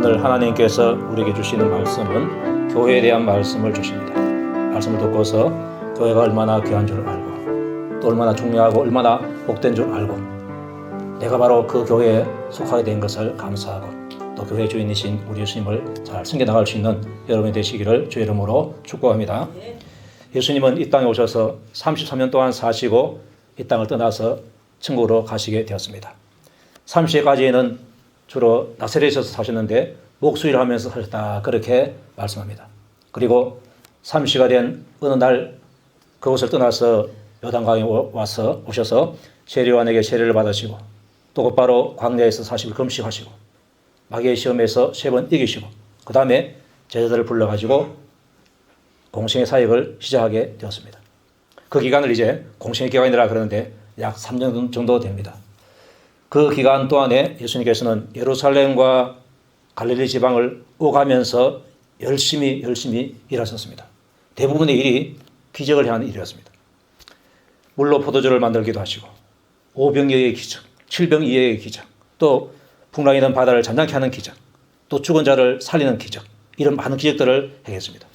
오늘 하나님께서 우리에게 주시는 말씀은 교회에 대한 말씀을 주십니다. 말씀을 듣고서 교회가 얼마나 귀한 줄 알고 또 얼마나 중요하고 얼마나 복된 줄 알고 내가 바로 그 교회에 속하게 된 것을 감사하고 또 교회 주인이신 우리 예수님을 잘 섬겨나갈 수 있는 여러분이 되시기를 주의 이름으로 축복합니다. 예수님은 이 땅에 오셔서 33년 동안 사시고 이 땅을 떠나서 천국으로 가시게 되었습니다. 30세까지는 주로 나사렛에서 사셨는데 목수일을 하면서 사셨다 그렇게 말씀합니다. 그리고 30세가 된 어느 날 그곳을 떠나서 요단강에 오셔서 세례요한에게 세례를 받으시고 또 곧바로 광야에서 40일 금식하시고 마귀의 시험에서 3번 이기시고 그 다음에 제자들을 불러가지고 공생의 사역을 시작하게 되었습니다. 그 기간을 이제 공생의 기간이라 그러는데 약 3년 정도 됩니다. 그 기간 동안에 예수님께서는 예루살렘과 갈릴리 지방을 오가면서 열심히 일하셨습니다. 대부분의 일이 기적을 향한 일이었습니다. 물로 포도주를 만들기도 하시고 오병이어의 기적, 칠병이어의 기적, 또 풍랑이던 바다를 잠잠케 하는 기적, 또 죽은 자를 살리는 기적, 이런 많은 기적들을 행했습니다.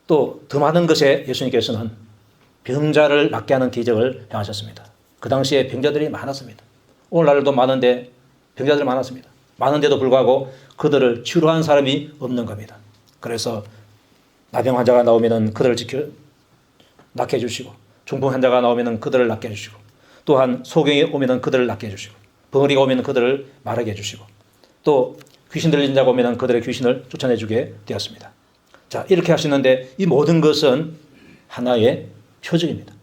또 더 많은 것에 예수님께서는 병자를 낫게 하는 기적을 행하셨습니다. 그 당시에 병자들이 많았습니다. 오늘날도 많은데 병자들이 많았습니다. 많은데도 불구하고 그들을 치료한 사람이 없는 겁니다. 그래서 나병 환자가 나오면 그들을 낫게 해주시고 중풍 환자가 나오면 그들을 낫게 해주시고 또한 소경이 오면 그들을 낫게 해주시고 벙어리가 오면 그들을 마르게 해주시고 또 귀신 들린 자가 오면 그들의 귀신을 쫓아내주게 되었습니다. 자, 이렇게 하시는데 이 모든 것은 하나의 표적입니다.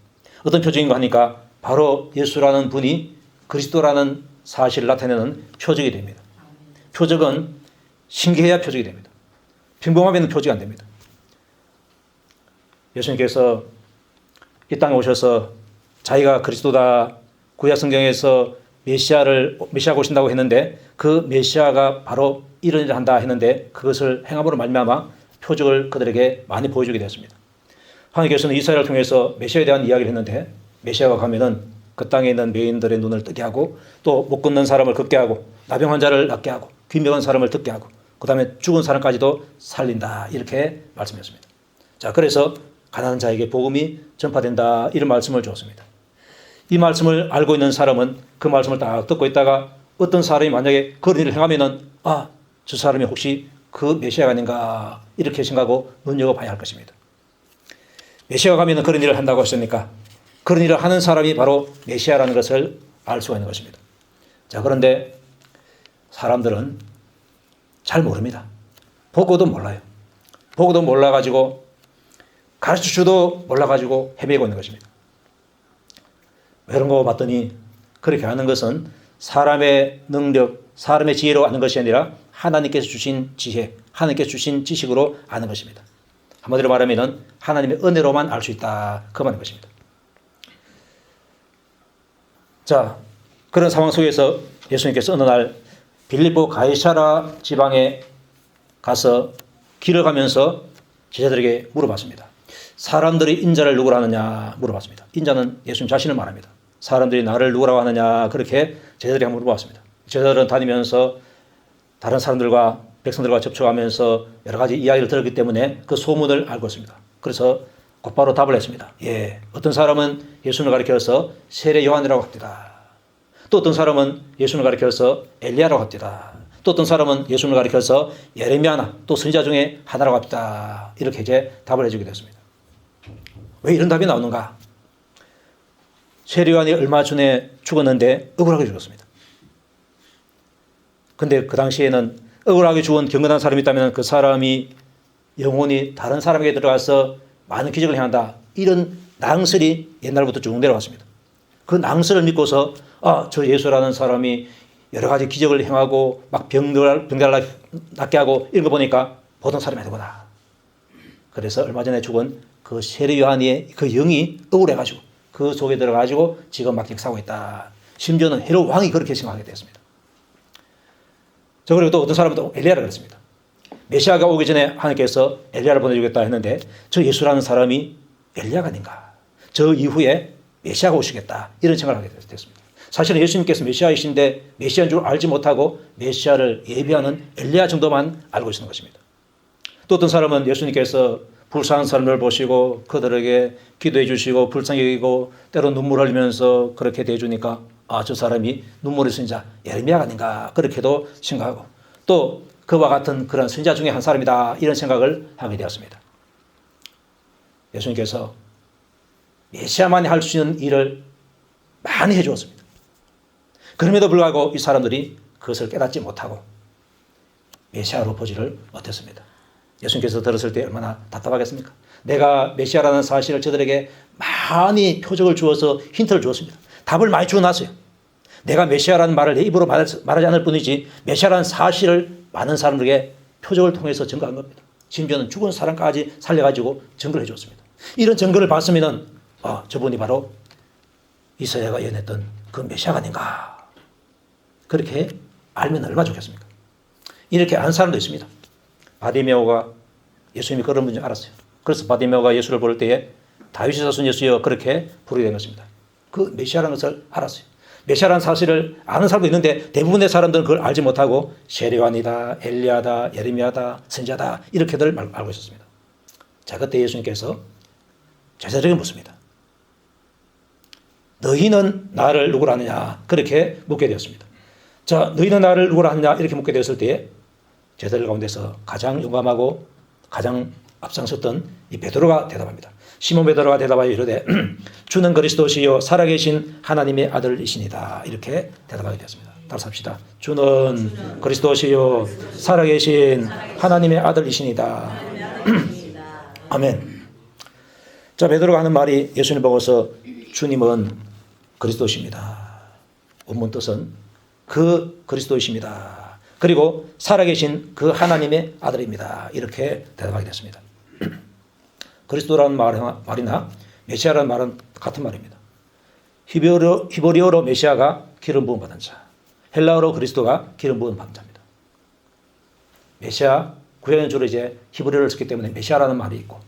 어떤 표적인가 하니까 바로 예수라는 분이 그리스도라는 사실을 나타내는 표적이 됩니다. 표적은 신기해야 표적이 됩니다. 평범하면 표적이 안 됩니다. 예수님께서 이 땅에 오셔서 자기가 그리스도다, 구약 성경에서 메시아가 오신다고 했는데 그 메시아가 바로 이런 일을 한다 했는데 그것을 행함으로 말미암아 표적을 그들에게 많이 보여주게 되었습니다. 하나님께서는 이스라엘을 통해서 메시아에 대한 이야기를 했는데 메시아가 가면은 그 땅에 있는 맹인들의 눈을 뜨게 하고 또 못 걷는 사람을 걷게 하고 나병 환자를 낫게 하고 귀 막은 사람을 듣게 하고 그 다음에 죽은 사람까지도 살린다 이렇게 말씀했습니다. 자, 그래서 가난한 자에게 복음이 전파된다 이런 말씀을 주었습니다. 이 말씀을 알고 있는 사람은 그 말씀을 딱 듣고 있다가 어떤 사람이 만약에 그런 일을 행하면은 저 사람이 혹시 그 메시아가 아닌가 이렇게 생각하고 눈여겨봐야 할 것입니다. 메시아가 가면은 그런 일을 한다고 했으니까 그런 일을 하는 사람이 바로 메시아라는 것을 알 수가 있는 것입니다. 자, 그런데 사람들은 잘 모릅니다. 보고도 몰라요. 보고도 몰라가지고 가르쳐줘도 몰라가지고 헤매고 있는 것입니다. 왜 그런 거 봤더니 그렇게 하는 것은 사람의 능력, 사람의 지혜로 아는 것이 아니라 하나님께서 주신 지혜, 하나님께서 주신 지식으로 아는 것입니다. 한마디로 말하면 하나님의 은혜로만 알 수 있다 그 말인 것입니다. 자, 그런 상황 속에서 예수님께서 어느 날 빌립보 가이사랴 지방에 가서 길을 가면서 제자들에게 물어봤습니다. 사람들이 인자를 누구라 하느냐 물어봤습니다. 인자는 예수님 자신을 말합니다. 사람들이 나를 누구라고 하느냐 그렇게 제자들이 한번 물어봤습니다. 제자들은 다니면서 다른 사람들과 백성들과 접촉하면서 여러 가지 이야기를 들었기 때문에 그 소문을 알고 있습니다. 그래서 곧바로 답을 했습니다. 예, 어떤 사람은 예수님을 가리켜서 세례 요한이라고 합니다. 또 어떤 사람은 예수님을 가리켜서 엘리야라고 합니다. 또 어떤 사람은 예수님을 가리켜서 예레미야나 또 선지자 중에 하나라고 합니다. 이렇게 이제 답을 해주게 됐습니다. 왜 이런 답이 나오는가? 세례 요한이 얼마 전에 죽었는데 억울하게 죽었습니다. 근데 그 당시에는 억울하게 죽은 경건한 사람이 있다면 그 사람이 영혼이 다른 사람에게 들어가서 많은 기적을 행한다. 이런 낭설이 옛날부터 쭉 내려왔습니다. 그 낭설을 믿고서 저 예수라는 사람이 여러 가지 기적을 행하고 막 병들을 낫게 하고 이런 거 보니까 보통 사람이 아니구나. 그래서 얼마 전에 죽은 그 세례 요한의 그 영이 억울해가지고 그 속에 들어가지고 지금 막 역사하고 있다. 심지어는 헤롯 왕이 그렇게 생각하게 됐습니다. 저 그리고 또 어떤 사람은 또 엘리야를 그랬습니다. 메시아가 오기 전에 하나님께서 엘리야를 보내주겠다 했는데 저 예수라는 사람이 엘리야가 아닌가. 저 이후에 메시아가 오시겠다. 이런 생각을 하게 됐습니다. 사실은 예수님께서 메시아이신데 메시아인 줄 알지 못하고 메시아를 예비하는 엘리야 정도만 알고 있는 것입니다. 또 어떤 사람은 예수님께서 불쌍한 사람을 보시고 그들에게 기도해 주시고 불쌍히 여기고 때로 눈물 흘리면서 그렇게 대해주니까 저 사람이 눈물의 선지자 예레미야가 아닌가 그렇게도 생각하고 또 그와 같은 그런 선지자 중에 한 사람이다 이런 생각을 하게 되었습니다. 예수님께서 메시아만이 할 수 있는 일을 많이 해주었습니다. 그럼에도 불구하고 이 사람들이 그것을 깨닫지 못하고 메시아로 보지를 못했습니다. 예수님께서 들었을 때 얼마나 답답하겠습니까? 내가 메시아라는 사실을 저들에게 많이 표적을 주어서 힌트를 주었습니다. 답을 많이 주어놨어요. 내가 메시아라는 말을 내 입으로 말하지 않을 뿐이지 메시아라는 사실을 많은 사람들에게 표적을 통해서 증거한 겁니다. 심지어는 죽은 사람까지 살려가지고 증거를 해줬습니다. 이런 증거를 봤으면 저분이 바로 이사야가 예언했던 그 메시아가 아닌가 그렇게 알면 얼마나 좋겠습니까? 이렇게 안 사람도 있습니다. 바디메오가 예수님이 그런 분인지 알았어요. 그래서 바디메오가 예수를 볼 때에 다윗의 자손 예수여 그렇게 부르게 된 것입니다. 그 메시아라는 것을 알았어요. 메시아라는 사실을 아는 사람도 있는데 대부분의 사람들은 그걸 알지 못하고 세례요한이다, 엘리야다, 예레미야다, 선지자다 이렇게들 알고 있었습니다. 자, 그때 예수님께서 제자들에게 묻습니다. 너희는 나를 누구라 하느냐 그렇게 묻게 되었습니다. 자, 너희는 나를 누구라 하느냐 이렇게 묻게 되었을 때에 제자들 가운데서 가장 용감하고 가장 앞장섰던 이 베드로가 대답합니다. 시몬 베드로가 대답하여 이르되 주는 그리스도시요 살아계신 하나님의 아들이시니다 이렇게 대답하게 되었습니다. 따라서 합시다. 주는 그리스도시요 살아계신 하나님의 아들이시니다. 아멘. 자, 베드로가 하는 말이 예수님 보고서 주님은 그리스도십니다. 원문 뜻은 그 그리스도이십니다. 그리고 살아계신 그 하나님의 아들입니다. 이렇게 대답하게 됐습니다. 그리스도라는 말이나 메시아라는 말은 같은 말입니다. 히브리어로 메시아가 기름 부음 받은 자, 헬라어로 그리스도가 기름 부음 받은 자입니다. 메시아 구약에는 주로 이제 히브리어를 썼기 때문에 메시아라는 말이 있고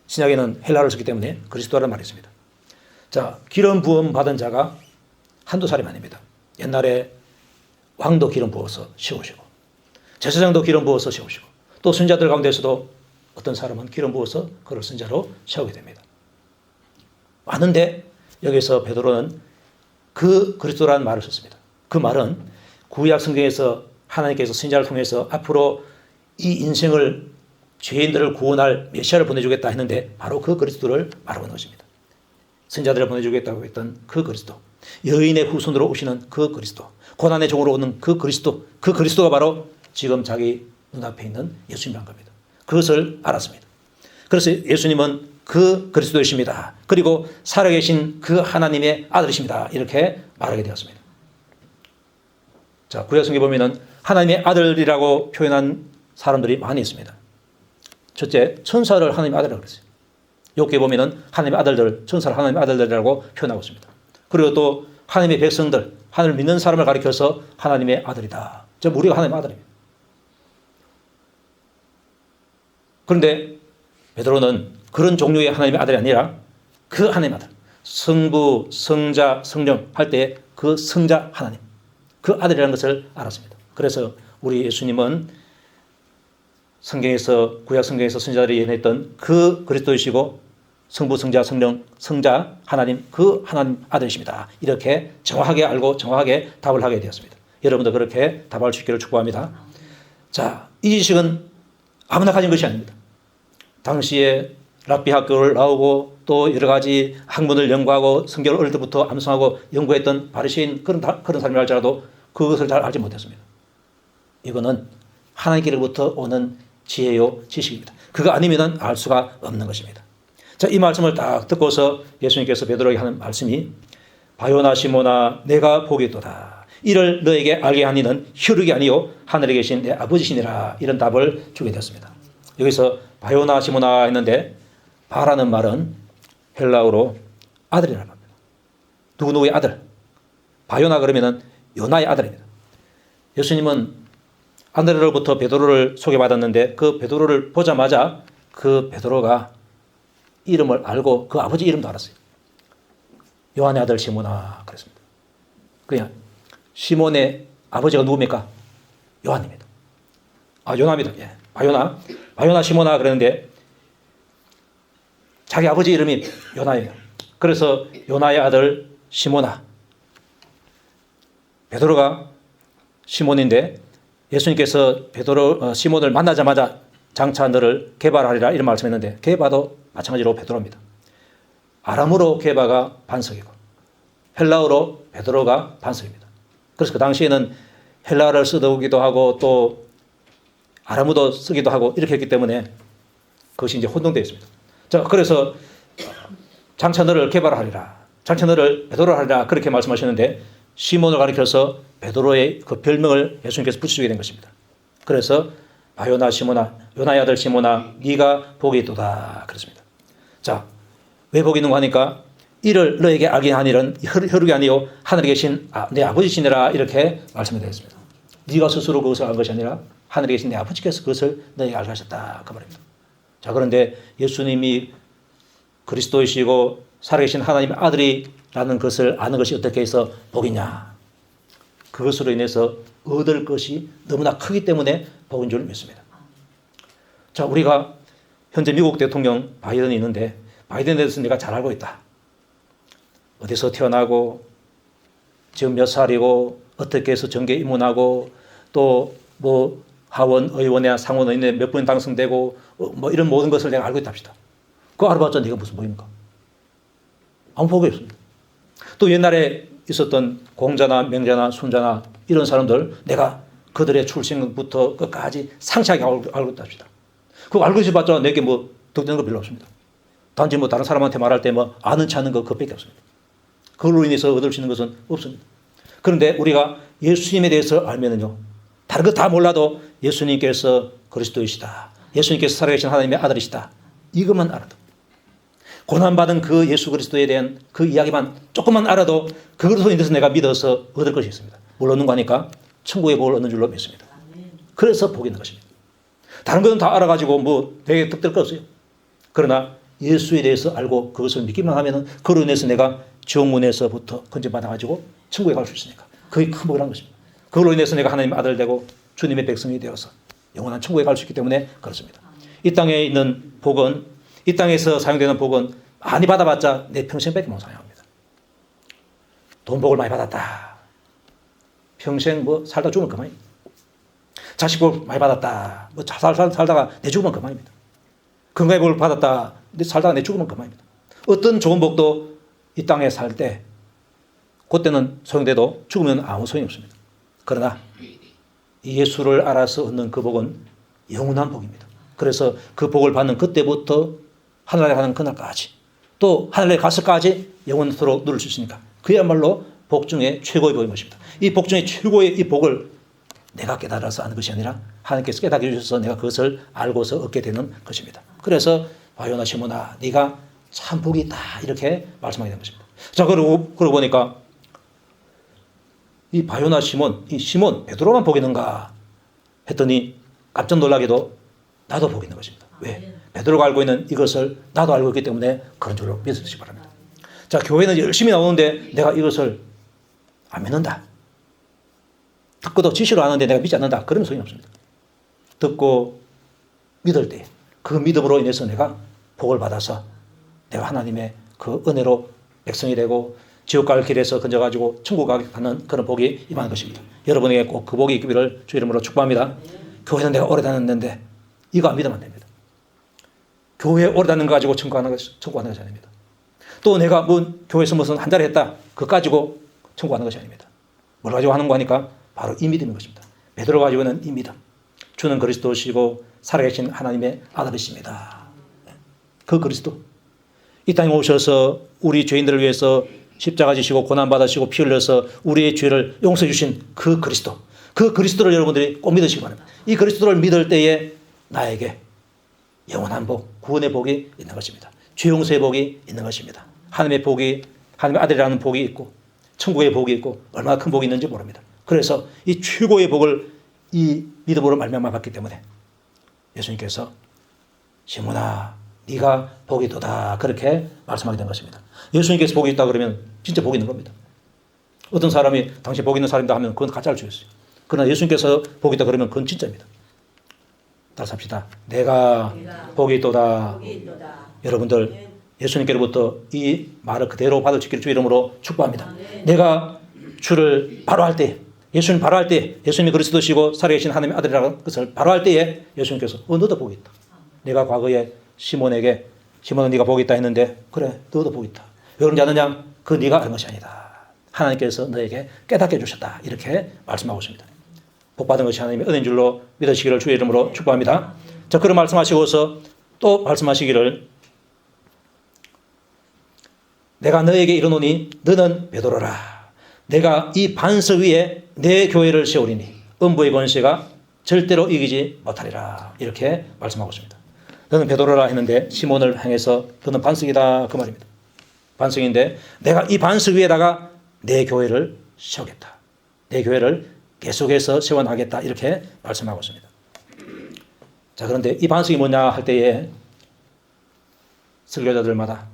신약에는 헬라어를 썼기 때문에 그리스도라는 말이 있습니다. 자, 기름 부음 받은 자가 한두 사람이 아닙니다. 옛날에 왕도 기름 부어서 세우시고 제사장도 기름 부어서 세우시고 또 선지자들 가운데서도 어떤 사람은 기름 부어서 그를 선지자로 세우게 됩니다. 많은데 여기서 베드로는 그 그리스도라는 말을 썼습니다. 그 말은 구약 성경에서 하나님께서 선지자를 통해서 앞으로 이 인생을 죄인들을 구원할 메시아를 보내주겠다 했는데 바로 그 그리스도를 말하고 있는 것입니다. 선지자들을 보내주겠다고 했던 그 그리스도, 여인의 후손으로 오시는 그 그리스도, 고난의 종으로 오는 그 그리스도, 그 그리스도가 바로 지금 자기 눈앞에 있는 예수님이란 겁니다. 그것을 알았습니다. 그래서 예수님은 그 그리스도이십니다. 그리고 살아계신 그 하나님의 아들이십니다. 이렇게 말하게 되었습니다. 자, 구약성경에 보면은 하나님의 아들이라고 표현한 사람들이 많이 있습니다. 첫째, 천사를 하나님의 아들이라고 그랬어요. 욥기에 보면은 하나님의 아들들, 천사를 하나님의 아들들이라고 표현하고 있습니다. 그리고 또 하나님의 백성들, 하나님을 믿는 사람을 가리켜서 하나님의 아들이다. 즉 우리가 하나님의 아들입니다. 그런데 베드로는 그런 종류의 하나님의 아들이 아니라 그 하나님의 아들, 성부, 성자, 성령 할 때 그 성자 하나님, 그 아들이라는 것을 알았습니다. 그래서 우리 예수님은 성경에서 구약 성경에서 선지자들이 예언했던 그 그리스도이시고 성부, 성자, 성령, 성자 하나님, 그 하나님 아들이십니다. 이렇게 정확하게 알고 정확하게 답을 하게 되었습니다. 여러분도 그렇게 답할 수 있기를 축복합니다. 자, 이 지식은 아무나 가진 것이 아닙니다. 당시에 랍비 학교를 나오고 또 여러 가지 학문을 연구하고 성경을 어릴 때부터 암송하고 연구했던 바리새인 그런 사람이 할지라도 그것을 잘 알지 못했습니다. 이거는 하나님께로부터 오는 지혜요 지식입니다. 그거 아니면 알 수가 없는 것입니다. 자, 이 말씀을 딱 듣고서 예수님께서 베드로에게 하는 말씀이 바요나 시모나 내가 보겠도다. 이를 너에게 알게 하니는 혈육이 아니요 하늘에 계신 내 아버지시니라. 이런 답을 주게 되었습니다. 여기서 바요나 시모나 했는데 바라는 말은 헬라어로 아들이라는 말입니다. 누구누구의 아들. 바요나 그러면은 요나의 아들입니다. 예수님은 아들로부터 베드로를 소개받았는데 그 베드로를 보자마자 그 베드로가 이름을 알고 그 아버지 이름도 알았어요. 요한의 아들 시모나 그랬습니다. 그냥 시몬의 아버지가 누굽니까? 요한입니다. 요나입니다. 예. 바요나 시모나 그러는데 자기 아버지 이름이 요나예요. 그래서 요나의 아들 시모나. 베드로가 시몬인데 예수님께서 시몬을 만나자마자 장차 너를 게바하리라 이런 말씀했는데 게바도 마찬가지로 베드로입니다. 아람어로 게바가 반석이고 헬라어로 베드로가 반석입니다. 그래서 그 당시에는 헬라어를 쓰기도 하고 또 아람어도 쓰기도 하고 이렇게 했기 때문에 그것이 이제 혼동되어 있습니다. 자, 그래서 장차 너를 게바하리라, 장차 너를 베드로로 하리라 그렇게 말씀하셨는데 시몬을 가리켜서 베드로의 그 별명을 예수님께서 붙이시게 된 것입니다. 그래서 바요나 시모나, 요나의 아들 시모나, 네가 복이 있도다 그랬습니다. 자, 왜 복이 있는가 하니까 이를 너에게 알게 하니는 혈육이 아니요 하늘에 계신 내 아버지시니라 이렇게 말씀이 되었습니다. 네가 스스로 그것을 알 것이 아니라 하늘에 계신 내 아버지께서 그것을 너에게 알게 하셨다 그 말입니다. 자, 그런데 예수님이 그리스도이시고 살아계신 하나님의 아들이라는 것을 아는 것이 어떻게 해서 복이냐? 그것으로 인해서 얻을 것이 너무나 크기 때문에 복인 줄 믿습니다. 자, 우리가 현재 미국 대통령 바이든이 있는데 바이든에 대해서 내가 잘 알고 있다. 어디서 태어나고 지금 몇 살이고 어떻게 해서 정계에 입문하고 또 뭐 하원 의원이나 상원 의원에 몇 분 당선되고 뭐 이런 모든 것을 내가 알고 있다 합시다. 그거 알아봤자 네가 무슨 복입니까? 아무 복이 없습니다. 또 옛날에 있었던 공자나 명자나 순자나 이런 사람들 내가 그들의 출생부터 끝까지 상세하게 알고 있다 합시다. 그거 알고 있어봤자 내게 뭐 득되는 거 별로 없습니다. 단지 뭐 다른 사람한테 말할 때 뭐 아는 체 않은 거 그것밖에 없습니다. 그걸로 인해서 얻을 수 있는 것은 없습니다. 그런데 우리가 예수님에 대해서 알면은요, 다른 거 다 몰라도 예수님께서 그리스도이시다, 예수님께서 살아계신 하나님의 아들이시다, 이것만 알아도, 고난받은 그 예수 그리스도에 대한 그 이야기만 조금만 알아도 그것으로 인해서 내가 믿어서 얻을 것이 있습니다. 뭘 얻는 거 하니까 천국의 복을 얻는 줄로 믿습니다. 그래서 복이 있는 것입니다. 다른 것은 다 알아가지고 뭐 되게 득될 거 없어요. 그러나 예수에 대해서 알고 그것을 믿기만 하면은 그로 인해서 내가 지옥문에서부터 건져받아가지고 천국에 갈 수 있으니까 그게 큰 복이라는 것입니다. 그걸로 인해서 내가 하나님의 아들 되고 주님의 백성이 되어서 영원한 천국에 갈 수 있기 때문에 그렇습니다. 이 땅에 있는 복은, 이 땅에서 사용되는 복은 많이 받아봤자 내 평생밖에 못 사용합니다. 돈 복을 많이 받았다, 평생 뭐 살다 죽으면 그만입니다. 자식 복 많이 받았다, 뭐 살다가 내 죽으면 그만입니다. 건강의 복을 받았다, 살다가 내 죽으면 그만입니다. 어떤 좋은 복도 이 땅에 살 때 그때는 소용돼도 죽으면 아무 소용이 없습니다. 그러나 예수를 알아서 얻는 그 복은 영원한 복입니다. 그래서 그 복을 받는 그때부터 하늘나라에 가는 그날까지 또 하늘나라에 가서까지 영원토록 누릴 수 있으니까 그야말로 복 중에 최고의 복인 것입니다. 이 복 중에 최고의 이 복을 내가 깨달아서 아는 것이 아니라 하나님께서 깨닫게 해주셔서 내가 그것을 알고서 얻게 되는 것입니다. 그래서 바요나 시모나 네가 참 복이 있다 이렇게 말씀하게 된 것입니다. 자, 그러고 보니까 이 바요나 시몬, 이 시몬 베드로만 복이 있는가 했더니 깜짝 놀라게도 나도 복이 있는 것입니다. 왜? 베드로가 알고 있는 이것을 나도 알고 있기 때문에 그런 줄로 믿으시기 바랍니다. 자, 교회는 열심히 나오는데 내가 이것을 안 믿는다, 듣고도 지시로 하는데 내가 믿지 않는다, 그러면 소용이 없습니다. 듣고 믿을 때 그 믿음으로 인해서 내가 복을 받아서 내가 하나님의 그 은혜로 백성이 되고 지옥 갈 길에서 건져가지고 천국 가는 그런 복이 임하는 것입니다. 여러분에게 꼭 그 복이 있기를 주 이름으로 축복합니다. 교회는 내가 오래 다녔는데 이거 안 믿으면 안 됩니다. 교회에 오래 다닌 거 가지고 천국 가는 것이 아닙니다. 또 내가 뭐 교회에서 무슨 한 달 했다, 그거 가지고 천국 가는 것이 아닙니다. 뭘 가지고 하는 거 하니까 바로 이 믿음인 것입니다. 베드로가 가지고 있는 이 믿음, 주는 그리스도시고 살아계신 하나님의 아들이십니다. 그 그리스도 이 땅에 오셔서 우리 죄인들을 위해서 십자가 지시고 고난받으시고 피 흘려서 우리의 죄를 용서해 주신 그 그리스도, 그 그리스도를 여러분들이 꼭 믿으시기 바랍니다. 이 그리스도를 믿을 때에 나에게 영원한 복, 구원의 복이 있는 것입니다. 죄 용서의 복이 있는 것입니다. 하나님의 복이, 하나님의 아들이라는 복이 있고 천국의 복이 있고 얼마나 큰 복이 있는지 모릅니다. 그래서 이 최고의 복을 이 믿음으로 말미암아 받기 때문에 예수님께서 시몬아 네가 복이 있도다 그렇게 말씀하게 된 것입니다. 예수님께서 복이 있다 그러면 진짜 복이 있는 겁니다. 어떤 사람이 당신 복 있는 사람이다 하면 그건 가짜를 주였어요. 그러나 예수님께서 복이 있다 그러면 그건 진짜입니다. 따라서 합시다. 내가 복이 있도다. 여러분들 예수님께로부터 이 말을 그대로 받을 수 있기를 주 이름으로 축복합니다. 내가 주를 바로 할 때, 예수님 바로 할 때, 예수님이 그리스도시고 살아계신 하나님의 아들이라는 것을 바로 할 때에 예수님께서 너도 복이 있다. 내가 과거에 시몬에게 시몬은 네가 복이 있다 했는데 그래 너도 복이 있다. 왜 그런지 아느냐? 그 네가 아는 것이 아니다. 하나님께서 너에게 깨닫게 해주셨다. 이렇게 말씀하고 있습니다. 복받은 것이 하나님의 은혜인 줄로 믿으시기를 주의 이름으로 축복합니다. 자, 그런 말씀하시고서 또 말씀하시기를 내가 너에게 이르노니 너는 베드로라. 내가 이 반석 위에 내 교회를 세우리니 음부의 권세가 절대로 이기지 못하리라. 이렇게 말씀하고 있습니다. 너는 베드로라 했는데 시몬을 향해서 너는 반석이다 그 말입니다. 반석인데 내가 이 반석 위에다가 내 교회를 세우겠다. 내 교회를 계속해서 세워나가겠다. 이렇게 말씀하고 있습니다. 자, 그런데 이 반석이 뭐냐 할 때에 설교자들마다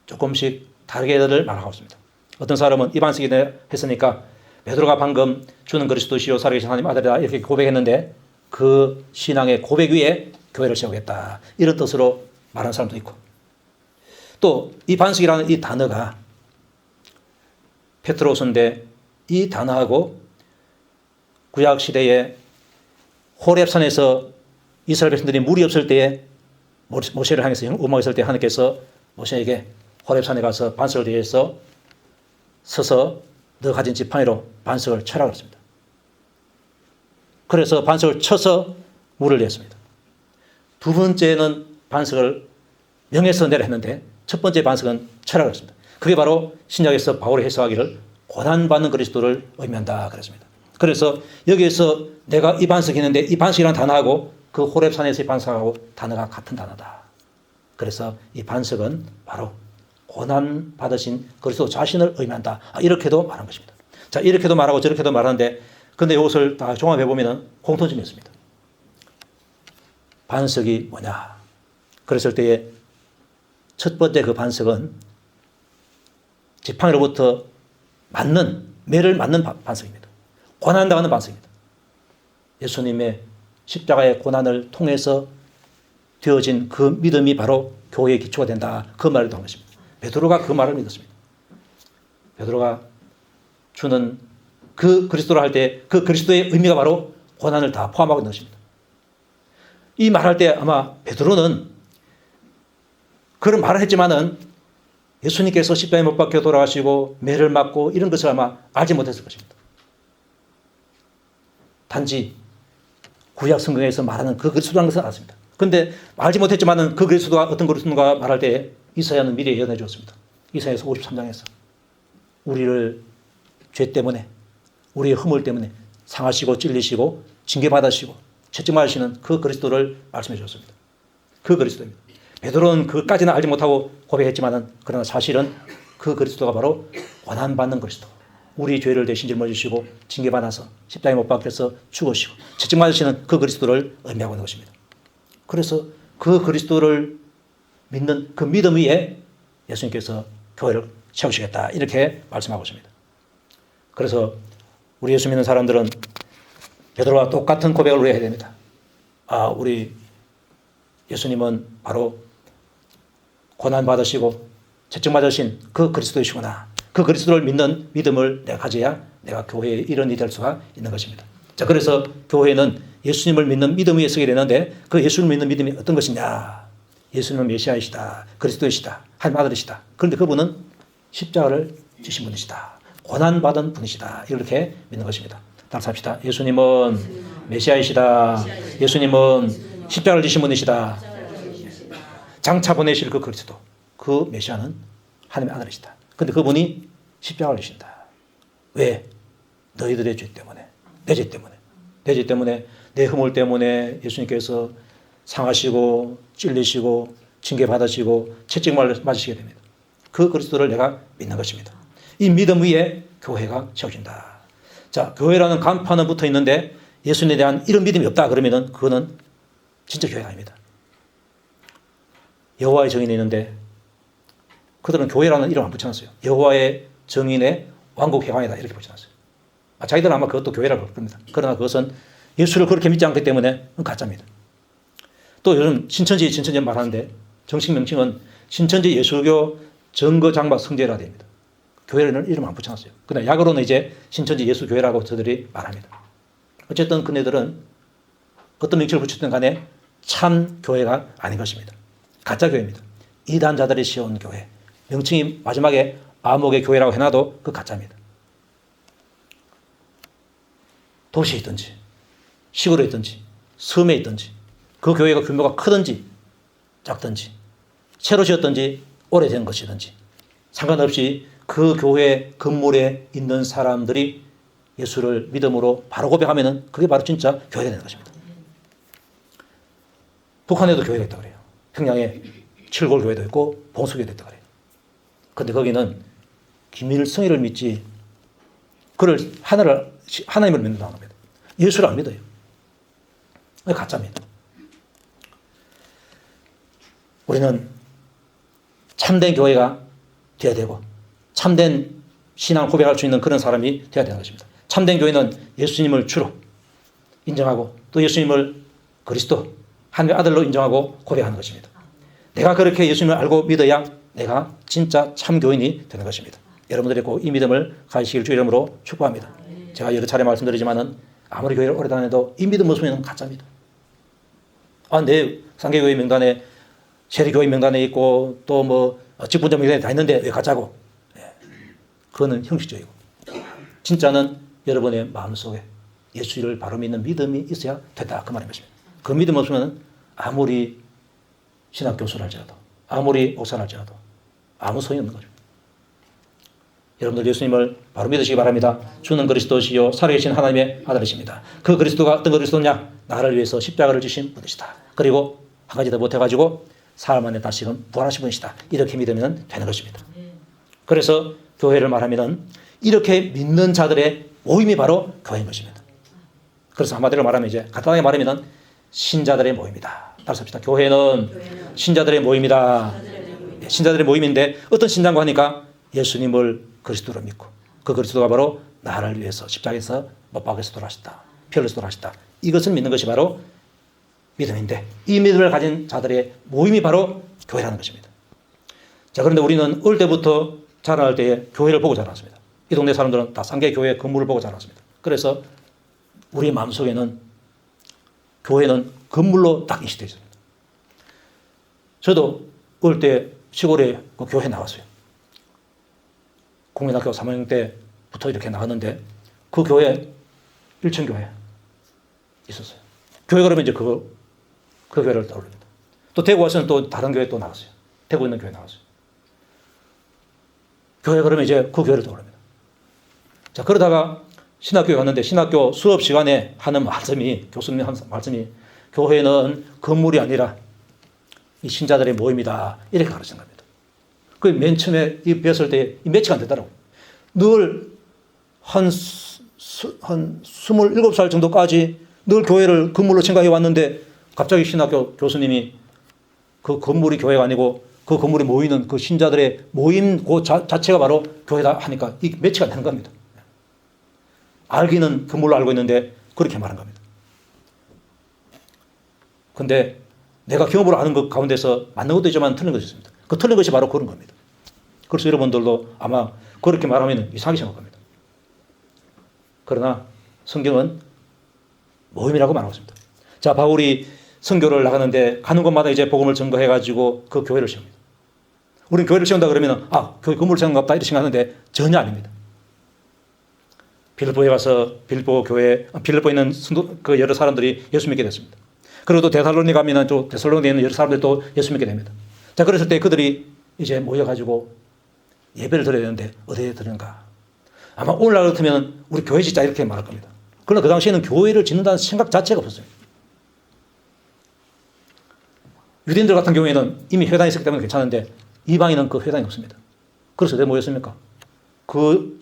조금씩 다르게들 말하고 있습니다. 어떤 사람은 이 반석이 했으니까 베드로가 방금 주는 그리스도시요 살아계신 하나님 아들이다 이렇게 고백했는데 그 신앙의 고백 위에 교회를 세우겠다. 이런 뜻으로 말하는 사람도 있고 또 이 반석이라는 이 단어가 페트로스인데 이 단어하고 구약 시대에 호렙산에서 이스라엘 백성들이 물이 없을 때에 모세를 향해서 음악했을 때 하나님께서 모세에게 호렙산에 가서 반석을 대해서 서서 너 가진 지팡이로 반석을 쳐라 그랬습니다. 그래서 반석을 쳐서 물을 냈습니다. 두 번째는 반석을 명에서 내라 했는데 첫 번째 반석은 쳐라 그랬습니다. 그게 바로 신약에서 바울이 해석하기를 고난받는 그리스도를 의미한다 그랬습니다. 그래서 여기에서 내가 이 반석이 있는데 이 반석이라는 단어하고 그 호렙산에서의 반석하고 단어가 같은 단어다. 그래서 이 반석은 바로 고난 받으신 그리스도 자신을 의미한다. 이렇게도 말한 것입니다. 자, 이렇게도 말하고 저렇게도 말하는데 근데 이것을 다 종합해 보면 공통점이 있습니다. 반석이 뭐냐? 그랬을 때에 첫 번째 그 반석은 지팡이로부터 매를 맞는 반석입니다. 고난당하는 반석입니다. 예수님의 십자가의 고난을 통해서 되어진 그 믿음이 바로 교회의 기초가 된다. 그 말을 한 것입니다. 베드로가 그 말을 믿었습니다. 베드로가 주는 그 그리스도를 할 때 그 그리스도의 의미가 바로 고난을 다 포함하고 있는 것입니다. 이 말할 때 아마 베드로는 그런 말을 했지만은 예수님께서 십자가에 못 박혀 돌아가시고 매를 맞고 이런 것을 아마 알지 못했을 것입니다. 단지 구약 성경에서 말하는 그 그리스도라는 것은 알았습니다. 그런데 알지 못했지만은 그 그리스도가 어떤 그리스도인가 말할 때 이사야는 미리 예언해 주었습니다. 이사야서 53장에서 우리를 죄 때문에 우리의 허물 때문에 상하시고 찔리시고 징계받으시고 채찍맞으시는 그 그리스도를 말씀해 주었습니다. 그 그리스도입니다. 베드로는 그까지는 알지 못하고 고백했지만은 그러나 사실은 그 그리스도가 바로 고난받는 그리스도. 우리 죄를 대신 짊어지시고 징계받아서 십자가에 못 박혀서 죽으시고 채찍맞으시는 그 그리스도를 의미하고 있는 것입니다. 그래서 그 그리스도를 믿는 그 믿음 위에 예수님께서 교회를 세우시겠다 이렇게 말씀하고 있습니다. 그래서 우리 예수 믿는 사람들은 베드로와 똑같은 고백을 우리가 해야 됩니다. 우리 예수님은 바로 고난받으시고 채찍맞으신 그 그리스도이시구나. 그 그리스도를 믿는 믿음을 내가 가져야 내가 교회의 일원이 될 수가 있는 것입니다. 자, 그래서 교회는 예수님을 믿는 믿음 위에 서게 되는데 그 예수님을 믿는 믿음이 어떤 것이냐. 예수님은 메시아이시다. 그리스도이시다. 하나님 아들이시다. 그런데 그분은 십자가를 지신 분이시다. 고난받은 분이시다. 이렇게 믿는 것입니다. 따라서 합시다. 예수님은 메시아이시다. 예수님은 십자가를 지신 분이시다. 장차 보내실 그 그리스도. 그 메시아는 하나님의 아들이시다. 그런데 그분이 십자가를 지신다. 왜? 너희들의 죄 때문에. 내 죄 때문에. 내 죄 때문에 내 허물 때문에 예수님께서 상하시고 찔리시고 징계받으시고 채찍 맞으시게 됩니다. 그 그리스도를 내가 믿는 것입니다. 이 믿음 위에 교회가 세워진다. 자, 교회라는 간판은 붙어 있는데 예수님에 대한 이런 믿음이 없다 그러면은 그거는 진짜 교회가 아닙니다. 여호와의 정인이 있는데 그들은 교회라는 이름 안 붙여놨어요. 여호와의 정인의 왕국 회관이다 이렇게 보지 않았어요. 자기들은 아마 그것도 교회라고 그럴 겁니다. 그러나 그것은 예수를 그렇게 믿지 않기 때문에 가짜입니다. 또 요즘 신천지 말하는데 정식 명칭은 신천지 예수교 정거장막 성지회라 됩니다. 교회는 이름 안 붙여놨어요. 그러나 약으로는 이제 신천지 예수교회라고 저들이 말합니다. 어쨌든 그네들은 어떤 명칭을 붙였든 간에 참 교회가 아닌 것입니다. 가짜 교회입니다. 이단자들이 세운 교회. 명칭이 마지막에 암흑의 교회라고 해놔도 그 가짜입니다. 도시에 있든지 시골에 있든지 섬에 있든지 그 교회가 규모가 크든지 작든지 새로 지었든지 오래된 것이든지 상관없이 그 교회 건물에 있는 사람들이 예수를 믿음으로 바로 고백하면 그게 바로 진짜 교회가 되는 것입니다. 북한에도 교회가 있다고 그래요. 평양에 칠골 교회도 있고 봉수교회도 있다고 그래요. 그런데 거기는 김일성이를 믿지 그를 하나님을 믿는다는 겁니다. 예수를 안 믿어요. 가짜입니다. 우리는 참된 교회가 되어야 되고 참된 신앙 고백할 수 있는 그런 사람이 되어야 되는 것입니다. 참된 교회는 예수님을 주로 인정하고 또 예수님을 그리스도 하나님의 아들로 인정하고 고백하는 것입니다. 내가 그렇게 예수님을 알고 믿어야 내가 진짜 참 교인이 되는 것입니다. 여러분들이 꼭 이 믿음을 가지시길 주 이름으로 축복합니다. 제가 여러 차례 말씀드리지만은 아무리 교회를 오래 다녀도 이 믿음 없으면 가짜입니다. 내 상계교회 명단에 세리교회 명단에 있고 또 뭐 직분자 명단에 다 있는데 왜 가짜고? 그거는 형식적이고 진짜는 여러분의 마음속에 예수를 바로 믿는 믿음이 있어야 된다 그 말인 것입니다. 그 믿음 없으면 아무리 신학 교수를 할지라도 아무리 목사를 할지라도 아무 소용이 없는 거죠. 여러분들 예수님을 바로 믿으시기 바랍니다. 주는 그리스도시요 살아계신 하나님의 아들이십니다. 그 그리스도가 어떤 그리스도냐? 나를 위해서 십자가를 지신 분이시다. 그리고 한 가지 더 못해가지고 사흘 만에 다시금 부활하신 분이시다. 이렇게 믿으면 되는 것입니다. 그래서 교회를 말하면 이렇게 믿는 자들의 모임이 바로 교회인 것입니다. 그래서 한마디로 말하면 이제 간단하게 말하면 신자들의 모임이다. 따라서 합시다. 교회는 신자들의 모임이다. 신자들의 모임인데 어떤 신자인가 하니까 예수님을 그리스도로 믿고 그 그리스도가 바로 나를 위해서 십자가에서 못 박아서 돌아가셨다. 피 흘려서 돌아가셨다. 이것을 믿는 것이 바로 믿음인데 이 믿음을 가진 자들의 모임이 바로 교회라는 것입니다. 자, 그런데 우리는 어릴 때부터 자라날 때에 교회를 보고 자랐습니다. 이 동네 사람들은 다 상계교회 건물을 보고 자랐습니다. 그래서 우리 마음속에는 교회는 건물로 딱 인식되어 있습니다. 저도 어릴 때 시골에 그 교회 나갔어요. 국민학교 3학년 때부터 이렇게 나갔는데 그 교회 1층 교회 있었어요. 교회 그러면 이제 그 교회를 떠올립니다. 또 대구 와서는 또 다른 교회 또 나갔어요. 대구 있는 교회 나갔어요. 교회 그러면 이제 그 교회를 떠올립니다. 자, 그러다가 신학교에 갔는데 신학교 수업 시간에 하는 말씀이 교수님 하는 말씀이 교회는 건물이 아니라 이 신자들의 모임이다. 이렇게 가르치는 겁니다. 그 맨 처음에 이 배웠을 때 매치가 안 되더라고요. 늘 한 27살 정도까지 늘 교회를 건물로 생각해 왔는데 갑자기 신학교 교수님이 그 건물이 교회가 아니고 그 건물에 모이는 그 신자들의 모임 그 자체가 바로 교회다 하니까 이 매치가 안 되는 겁니다. 알기는 건물로 알고 있는데 그렇게 말한 겁니다. 근데 내가 경험으로 아는 것 가운데서 맞는 것도 있지만 틀린 것이 있습니다. 그 틀린 것이 바로 그런 겁니다. 그래서 여러분들도 아마 그렇게 말하면 이상하게 생각할 겁니다. 그러나 성경은 모임이라고 말하고 있습니다. 자, 바울이 선교를 나가는데 가는 곳마다 이제 복음을 전거해가지고 그 교회를 세웁니다. 우리는 교회를 세운다 그러면 교회 건물을 세운가 보다 이렇게 생각하는데 전혀 아닙니다. 빌립보에 가서 빌립보에 있는 그 여러 사람들이 예수 믿게 됐습니다. 그리고 또 데살로니가 가면 또 데살로니가에 있는 여러 사람들이 또 예수 믿게 됩니다. 자, 그랬을 때 그들이 이제 모여가지고 예배를 드려야 되는데 어디에 드리는가? 아마 오늘날 같으면 우리 교회 짓자 이렇게 말할 겁니다. 그러나 그 당시에는 교회를 짓는다는 생각 자체가 없었어요. 유대인들 같은 경우에는 이미 회당이 있었기 때문에 괜찮은데 이방인은 그 회당이 없습니다. 그래서 어디에 모였습니까? 그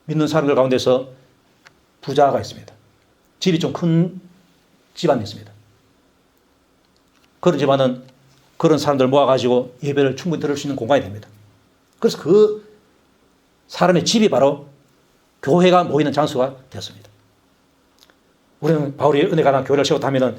믿는 사람들 가운데서 부자가 있습니다. 집이 좀 큰 집안이 있습니다. 그런 집안은 그런 사람들 모아가지고 예배를 충분히 들을 수 있는 공간이 됩니다. 그래서 그 사람의 집이 바로 교회가 모이는 장소가 되었습니다. 우리는 바울이 은혜가 난 교회를 세웠다 하면은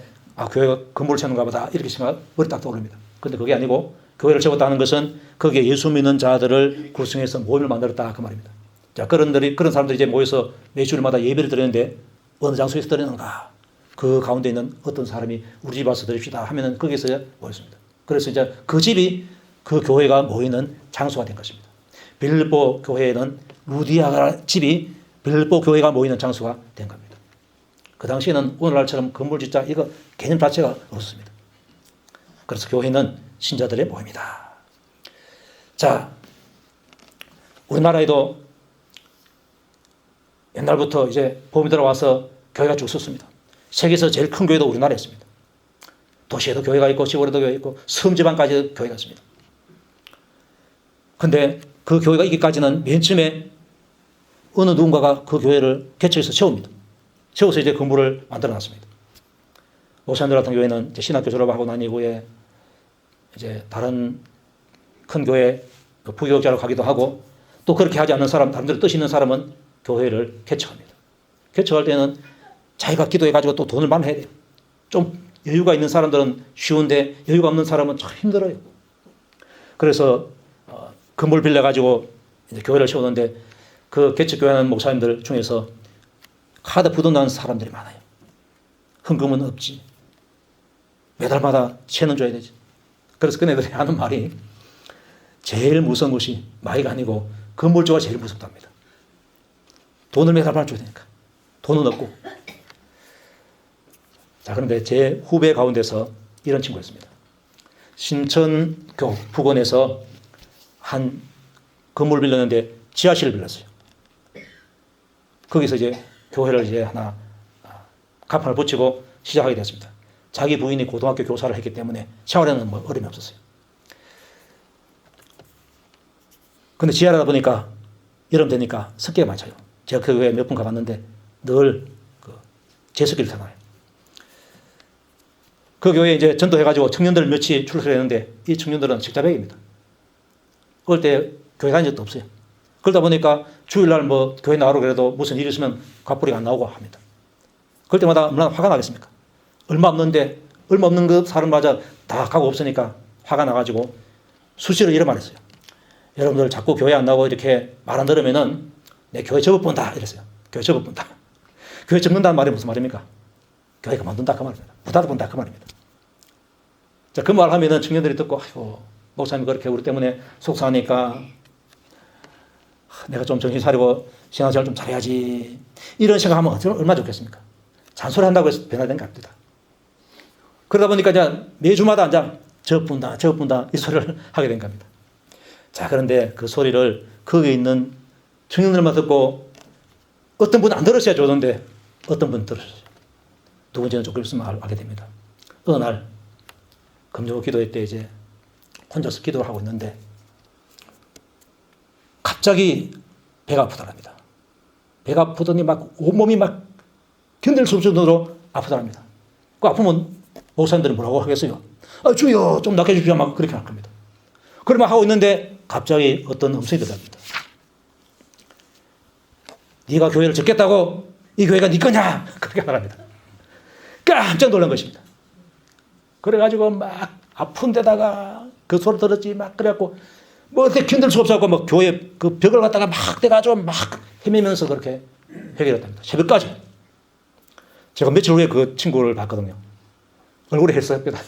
교회가 건물을 세우는가 보다 이렇게 생각 머리 딱 떠오릅니다. 그런데 그게 아니고 교회를 세웠다는 것은 거기에 예수 믿는 자들을 구성해서 모임을 만들었다 그 말입니다. 자, 그런 사람들이 이제 모여서 매주일마다 예배를 드리는데 어느 장소에서 드리는가? 그 가운데 있는 어떤 사람이 우리 집 와서 드립시다 하면은 거기서 모였습니다. 그래서 이제 그 집이 그 교회가 모이는 장소가 된 것입니다. 빌립보 교회는 루디아 집이 빌립보 교회가 모이는 장소가 된 겁니다. 그 당시에는 오늘날처럼 건물 짓자 이거 개념 자체가 없었습니다. 그래서 교회는 신자들의 모임이다. 자, 우리나라에도 옛날부터 이제 봄이 들어와서 교회가 쭉 섰습니다. 세계에서 제일 큰 교회도 우리나라였습니다. 도시에도 교회가 있고 시골에도 교회가 있고 섬지방까지 교회가 있습니다. 근데 그 교회가 있기까지는 맨 처음에 어느 누군가가 그 교회를 개척해서 세웁니다. 세워서 이제 건물을 만들어 놨습니다. 목사님들 같은 경우에는 이제 신학교 졸업하고 난 이후에 이제 다른 큰 교회 부교육자로 가기도 하고 또 그렇게 하지 않는 사람, 남들 뜻 있는 사람은 교회를 개척합니다. 개척할 때는 자기가 기도해가지고 또 돈을 많이 해야 돼요. 좀 여유가 있는 사람들은 쉬운데 여유가 없는 사람은 참 힘들어요. 그래서 건물 빌려가지고 이제 교회를 세우는데 그 개척교회하는 목사님들 중에서 카드 부도나는 사람들이 많아요. 헌금은 없지. 매달마다 채는 줘야 되지. 그래서 그네들이 하는 말이 제일 무서운 것이 마이가 아니고 건물주가 제일 무섭답니다. 돈을 매달마다 줘야 되니까. 돈은 없고. 자, 그런데 제 후배 가운데서 이런 친구였습니다. 신천교 북원에서 한 건물 빌렸는데 지하실을 빌렸어요. 거기서 이제 교회를 이제 하나 간판을 붙이고 시작하게 됐습니다. 자기 부인이 고등학교 교사를 했기 때문에 생활에는 뭐 어려움이 없었어요. 근데 지하라다 보니까 여름 되니까 습기가 많이 차요. 제가 그 교회 몇 번 가봤는데 늘 제습기를 타나요. 그 교회에 이제 전도해가지고 청년들 며칠 출석을 했는데 이 청년들은 식자백입니다. 그럴 때 교회 다닌 적도 없어요. 그러다 보니까 주일날 뭐 교회 나오라고 그래도 무슨 일이 있으면 갑부리가 안 나오고 합니다. 그럴 때마다 얼마나 화가 나겠습니까? 얼마 없는 그 사람마저 다 가고 없으니까 화가 나가지고 수시로 이런 말 했어요. 여러분들 자꾸 교회 안 나오고 이렇게 말 안 들으면은 내 교회 접어본다 이랬어요. 교회 접어본다. 교회 접는다는 말이 무슨 말입니까? 교회 그만둔다 그 말입니다. 부닫아본다 그 말입니다. 자, 그 말 하면은 청년들이 듣고 아이고 목사님 그렇게 우리 때문에 속상하니까 내가 좀 정신 차리고 신앙생활 좀 잘해야지 이런 생각하면 얼마나 좋겠습니까? 잔소리 한다고 해서 변화된 게 아닙니다. 그러다 보니까 이제 매주마다 이제 접분다 이 소리를 하게 된 겁니다. 자, 그런데 그 소리를 거기에 있는 청년들만 듣고 어떤 분은 안 들었어야 좋던데 어떤 분은 들었어요. 누군지는 조금 있으면 알게 됩니다. 어느 날 금요 기도회 때 이제 혼자서 기도를 하고 있는데 갑자기 배가 아프더랍니다. 배가 아프더니 막 온몸이 막 견딜 수 없을 정도로 아프더랍니다. 그 아프면 목사님들은 뭐라고 하겠어요? 주여 좀 낫게 해주십시오. 막 그렇게 할 겁니다. 그러면 하고 있는데 갑자기 어떤 음성이 들어갑니다. 네가 교회를 짓겠다고? 이 교회가 네 거냐? 그렇게 말합니다. 깜짝 놀란 것입니다. 그래가지고 막 아픈 데다가 그 소리 들었지 막 그래갖고 뭐 어떻게 견딜 수 없어갖고 막 교회 그 벽을 갖다가 막 대가지고 막 헤매면서 그렇게 해결했답니다. 새벽까지. 제가 며칠 후에 그 친구를 봤거든요. 얼굴이 헬스합니다.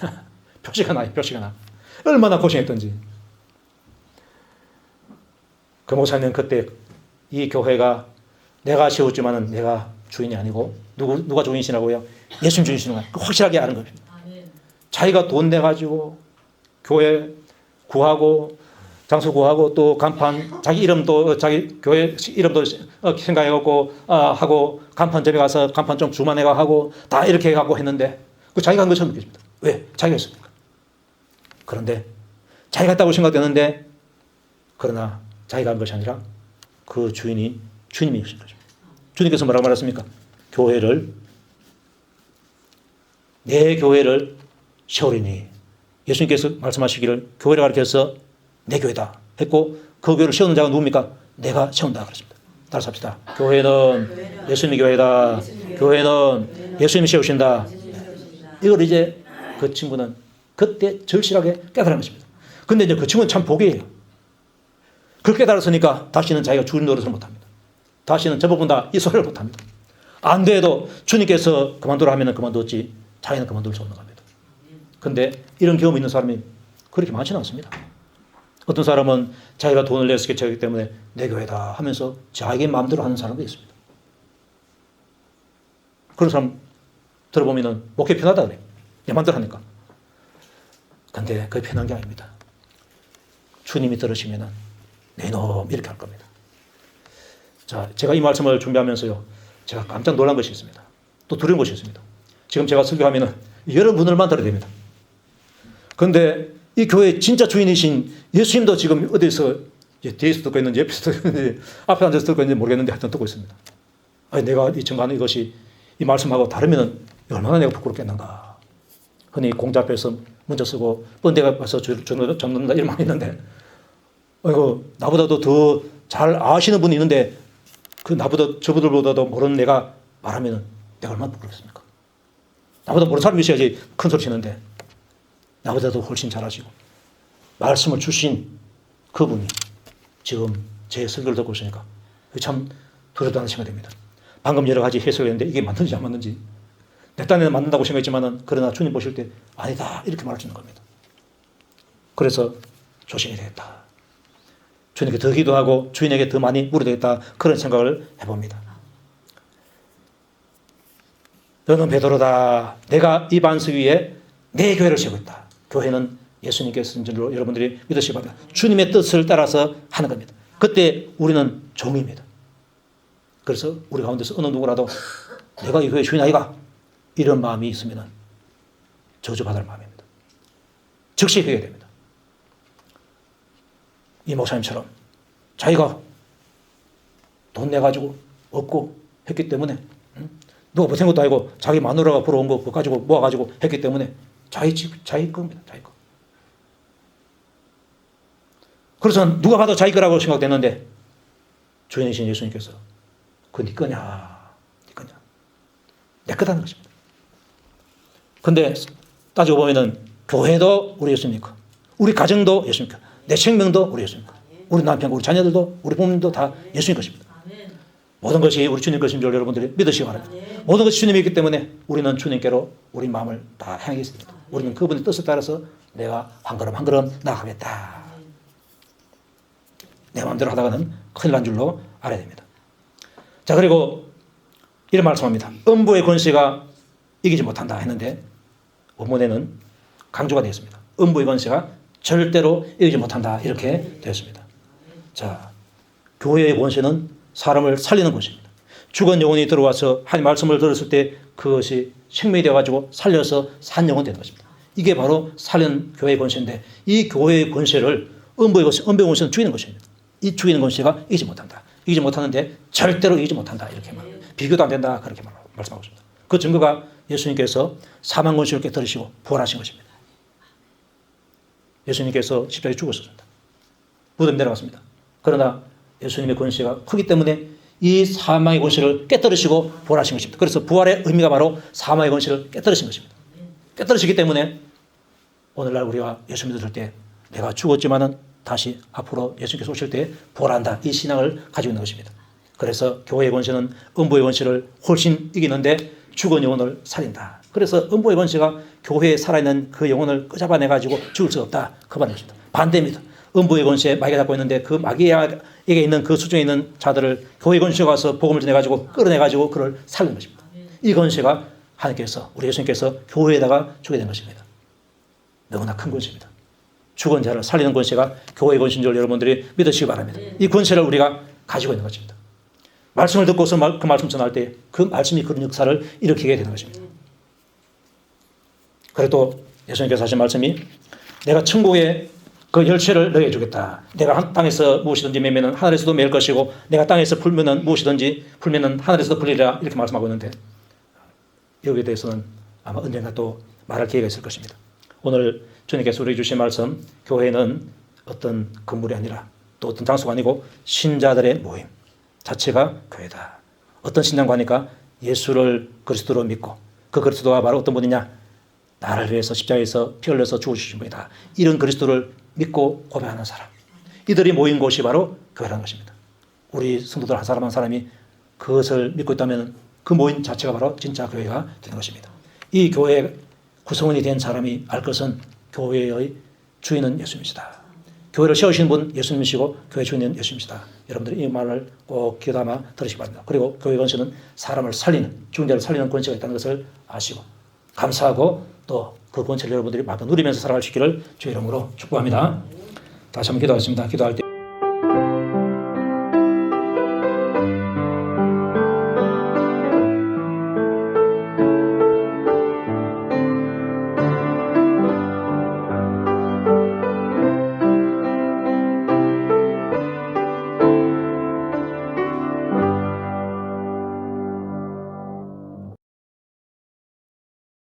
표시가 나요, 표시가 나. 얼마나 고생했던지. 그 목사님 그때 이 교회가 내가 세웠지만은 내가 주인이 아니고 누가 주인이시라고요? 예수님 주인이시는 확실하게 아는 겁니다. 자기가 돈 내가지고 교회 구하고 장소 구하고 또 간판 자기 이름도 자기 교회 이름도 생각해갖고 하고 간판점에 가서 간판 좀 주문해가 하고 다 이렇게 해갖고 했는데 그 자기가 한 것처럼 느껴집니다. 왜? 자기가 했으니까. 그런데 자기가 했다고 생각되는데 그러나 자기가 한 것이 아니라 그 주님이 하신 거죠. 주님께서 뭐라고 말했습니까? 내 교회를 세우리니 예수님께서 말씀하시기를 교회를 가르쳐서 내 교회다 했고 그 교회를 세우는 자가 누굽니까? 내가 세운다 그랬습니다. 따라서 합시다. 교회는 예수님의 교회다. 교회는 예수님이 세우신다. 이걸 이제 그 친구는 그때 절실하게 깨달은 것입니다. 근데 이제 그 친구는 참 복이에요. 그렇게 깨달았으니까 다시는 자기가 주님 노릇을 못합니다. 다시는 저보다 이 소리를 못합니다. 안 돼도 주님께서 그만두라 하면 그만뒀지 자기는 그만둘 수 없는 겁니다. 근데 이런 경험이 있는 사람이 그렇게 많지는 않습니다. 어떤 사람은 자기가 돈을 내서 개척하기 때문에 내 교회다 하면서 자기 마음대로 하는 사람도 있습니다. 그런 사람 들어보면 목회 편하다 그래요. 내 마음대로 하니까. 근데 그게 편한 게 아닙니다. 주님이 들으시면 내 놈 이렇게 할 겁니다. 자, 제가 이 말씀을 준비하면서요, 제가 깜짝 놀란 것이 있습니다. 또 두려운 것이 있습니다. 지금 제가 설교하면 여러분들만 들어야 됩니다. 근데 이 교회의 진짜 주인이신 예수님도 지금 어디서 뒤에서 듣고 있는지 옆에서 듣고 있는지 앞에 앉아서 듣고 있는지 모르겠는데 하여튼 듣고 있습니다. 아니, 내가 이 증거하는 이것이 이 말씀하고 다르면 얼마나 내가 부끄럽겠는가. 흔히 공자 앞에서 문자 쓰고 번데가 와서 적는다 이런 말이 있는데, 아이고, 나보다도 더 잘 아시는 분이 있는데 그 나보다 저분들보다도 모르는 내가 말하면 내가 얼마나 부끄럽습니까? 나보다 모르는 사람이 있어야지 큰 소리 치는데 나보다도 훨씬 잘하시고 말씀을 주신 그분이 지금 제 설교를 듣고 있으니까 참 두렵다는 생각이 됩니다. 방금 여러 가지 해석을 했는데 이게 맞는지 안 맞는지 내 딴에는 맞는다고 생각했지만 그러나 주님 보실 때 아니다 이렇게 말할 수 있는 겁니다. 그래서 조심해야 되겠다. 주님께 더 기도하고 주인에게 더 많이 물어야 되겠다 그런 생각을 해봅니다. 너는 베드로다. 내가 이 반석 위에 내 교회를 세우고 있다. 교회는 예수님께서 쓴 줄로 여러분들이 믿으시기 바랍니다. 주님의 뜻을 따라서 하는 겁니다. 그때 우리는 종입니다. 그래서 우리 가운데서 어느 누구라도 내가 이 교회 주인 아이가 이런 마음이 있으면 저주받을 마음입니다. 즉시 회개해야 됩니다. 이 목사님처럼 자기가 돈 내가지고 얻고 했기 때문에 누가 보탠 것도 아니고 자기 마누라가 벌어온 거 그거 가지고 모아가지고 했기 때문에 자기 겁니다. 자기 거. 그래서 누가 봐도 자기 거라고 생각됐는데 주인이신 예수님께서 그거 네 거냐 네 거냐 내 거다는 것입니다. 근데 따지고 보면은 교회도 우리 예수님 거, 우리 가정도 예수님 거, 내 생명도 우리 예수님 거, 우리 남편, 우리 자녀들도 우리 부모님도 다 예수님 것입니다. 모든 것이 우리 주님 것인 줄 여러분들이 믿으시기 바랍니다. 모든 것이 주님이 있기 때문에 우리는 주님께로 우리 마음을 다 향하겠습니다. 우리는 그분의 뜻에 따라서 내가 한 걸음 한 걸음 나아가겠다. 내 마음대로 하다가는 큰일 난 줄로 알아야 됩니다. 자, 그리고 이런 말씀합니다. 음부의 권세가 이기지 못한다 했는데 원문에는 강조가 되어 있습니다. 음부의 권세가 절대로 이기지 못한다 이렇게 되었습니다. 자, 교회의 권세는 사람을 살리는 것입니다. 죽은 영혼이 들어와서 하나님 말씀을 들었을 때 그것이 생명이 되어가지고 살려서 산 영혼 되는 것입니다. 이게 바로 살리는 교회의 권세인데 이 교회의 권세를 음부의 권세는 죽이는 것입니다. 이 죽이는 권세가 이기지 못한다. 이기지 못하는데 절대로 이기지 못한다 이렇게 말합니다. 비교도 안 된다 그렇게 말씀하고 있습니다. 그 증거가 예수님께서 사망 권세를 깨뜨리시고 부활하신 것입니다. 예수님께서 십자가에 죽으셨습니다. 무덤에 내려갔습니다. 그러나 예수님의 권세가 크기 때문에 이 사망의 권세를 깨뜨리시고 부활하신 것입니다. 그래서 부활의 의미가 바로 사망의 권세를 깨뜨리신 것입니다. 깨뜨리시기 때문에 오늘날 우리가 예수 믿을 때 내가 죽었지만은 다시 앞으로 예수님께서 오실 때 부활한다. 이 신앙을 가지고 있는 것입니다. 그래서 교회의 권세는 음부의 권세를 훨씬 이기는데 죽은 영혼을 살린다. 그래서 음부의 권세가 교회에 살아있는 그 영혼을 끄잡아내가지고 죽을 수 없다. 그 말입니다. 반대입니다. 음부의 권세 마귀가 잡고 있는데 그 마귀에게 있는 그 수중에 있는 자들을 교회의 권세가 와서 복음을 전해가지고 끌어내가지고 그를 살린 것입니다. 이 권세가 하나님께서 우리 예수님께서 교회에다가 주게 된 것입니다. 너무나 큰 권세입니다. 죽은 자를 살리는 권세가 교회의 권세인 줄 여러분들이 믿으시기 바랍니다. 이 권세를 우리가 가지고 있는 것입니다. 말씀을 듣고서 그 말씀 전할 때 그 말씀이 그런 역사를 일으키게 되는 것입니다. 그래도 예수님께서 하신 말씀이 내가 천국에 그 열쇠를 너에게 주겠다. 내가 땅에서 무엇이든지 매면은 하늘에서도 매일 것이고 내가 땅에서 풀면은 무엇이든지 풀면은 하늘에서도 풀리리라 이렇게 말씀하고 있는데 여기에 대해서는 아마 언젠가 또 말할 기회가 있을 것입니다. 오늘 주님께서 우리에게 주신 말씀 교회는 어떤 건물이 아니라 또 어떤 장소가 아니고 신자들의 모임 자체가 교회다. 어떤 신앙관이니까 예수를 그리스도로 믿고 그 그리스도가 바로 어떤 분이냐? 나를 위해서 십자가에서 피 흘려서 죽으신 분이다. 이런 그리스도를 믿고 고백하는 사람. 이들이 모인 곳이 바로 교회라는 것입니다. 우리 성도들 한 사람 한 사람이 그것을 믿고 있다면 그 모임 자체가 바로 진짜 교회가 되는 것입니다. 이 교회 구성원이 된 사람이 알 것은 교회의 주인은 예수님이시다. 교회를 세우신 분 예수님이시고 교회 주인은 예수님이시다. 여러분들이 이 말을 꼭 귀담아 들으시기 바랍니다. 그리고 교회 권세는 사람을 살리는, 죽은 자를 살리는 권세가 있다는 것을 아시고 감사하고 또 그 권세를 여러분들이 마저 누리면서 살아갈 수 있기를 주의 이름으로 축복합니다. 다시 한번 기도하겠습니다. 기도할 때